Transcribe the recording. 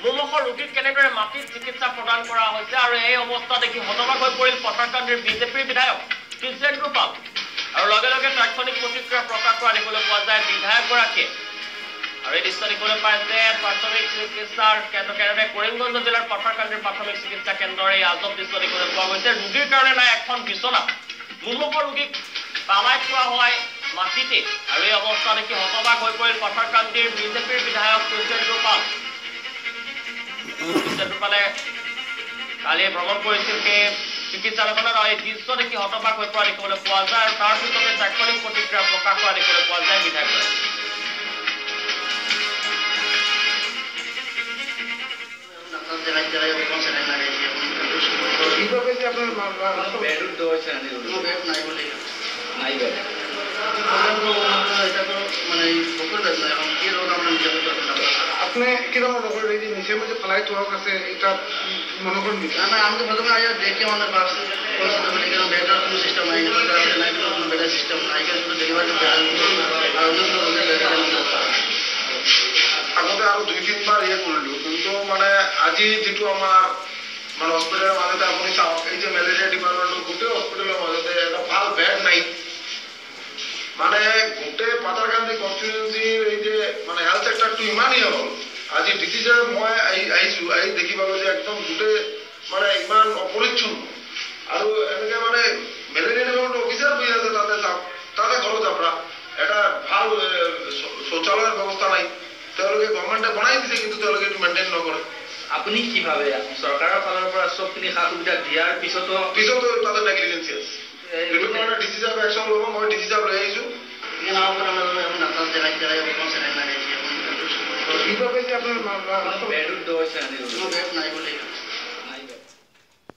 মুমুখৰ ৰোগীক কেনেদৰে মাটিত চিকিৎসা প্ৰদান কৰা হৈছে আৰু এই অৱস্থা দেখি হতবাক হৈ পৰিল পথাৰকান্দিৰ বিজেপিৰ বিধায়ক কৃষ্ণেন্দু পাল আৰু লগে লগে তাৎক্ষণিক প্ৰতিক্ৰিয়া প্ৰকাশ কৰা দেখিবলৈ পোৱা যায় বিধায়কগৰাকীয়ে আৰু এই দৃশ্য দেখিবলৈ পাইছে প্ৰাথমিক চিকিৎসাৰ কেন্দ্ৰ কেন্দ্ৰে কৰিমগঞ্জ জিলাৰ পথাৰকান্দিৰ প্ৰাথমিক চিকিৎসা কেন্দ্ৰৰ এই আজব দৃশ্য দেখিবলৈ পোৱা গৈছে ৰোগীৰ কাৰণে নাই এখন বিচনা মুমুখৰ ৰোগীক পালাই থোৱা হয় মাটিতে আৰু এই অৱস্থা দেখি হতবাক হৈ পৰিল পথাৰকান্দিৰ বিজেপিৰ বিধায়ক কৃষ্ণেন্দু পাল পালে কালি ভ্ৰমণ কৰিছিল চিকিৎসালয়খনত এই দৃশ্য দেখি হতবাক হৈ পৰা দেখিবলৈ পোৱা যায় আৰু তাৰ পিছতে তাৎক্ষণিক প্ৰতিক্ৰিয়া প্ৰকাশ কৰা দেখিবলৈ পোৱা যায় বিধায়কগৰাকী আপনি কিরকম মনে করেন এই যে নিচের মধ্যে ফ্লাইট ওয়ার্ক আছে এটা মনে করেন না আমি তো প্রথমে আয়া দেখে মনে পাস কোনো বেটার কোনো সিস্টেম নাই কোনো বেটার সিস্টেম নাই শুধু ডেলিভারি আগতে আরো 2-3 বার করলো কিন্তু মানে আজি যেটু আমার মানে হসপিটালের মাঝে আপনি চাও এই যে ম্যালেরিয়া ডিপার্টমেন্ট গোটে হসপিটালের মাঝে একটা ভাল বেড নাই মানে গোটে পাতারকান্দি কনস্টিটুয়েন্সির এই যে মানে হেলথ সেক্টরটো ইমানই হল আজি ডিসিজে মই আইছো আই দেখি পালো যে একদম গোটে মানে ইমান অপরিচ্ছন্ন আর এনেকে মানে ম্যালেরিয়া ডিপার্টমেন্ট অফিসার বই আছে তাতে খরচ আপনার এটা ভাল শৌচালয়ের ব্যবস্থা নাই তেওঁলোকে গভর্নমেন্টে বনাই দিছে কিন্তু তেওঁলোকে এটো মেইনটেইন নকৰে আপুনি কি ভাবে সৰকাৰেৰ ফালৰ পৰা সবখিনি সুবিধা দিয়াৰ পিছতো তাদের নেগলিজেন্সি আছে এটো মানে ডিসিজ অফ অ্যাকশন লব মই ডিসিজ অফ লৈ আহিছো এই নাও পৰা আমি নাতাল জায়গায় কনসেন্ট নাই কিভাবে যে আপনাৰ বেড দোষ আছে বেড নাই বলে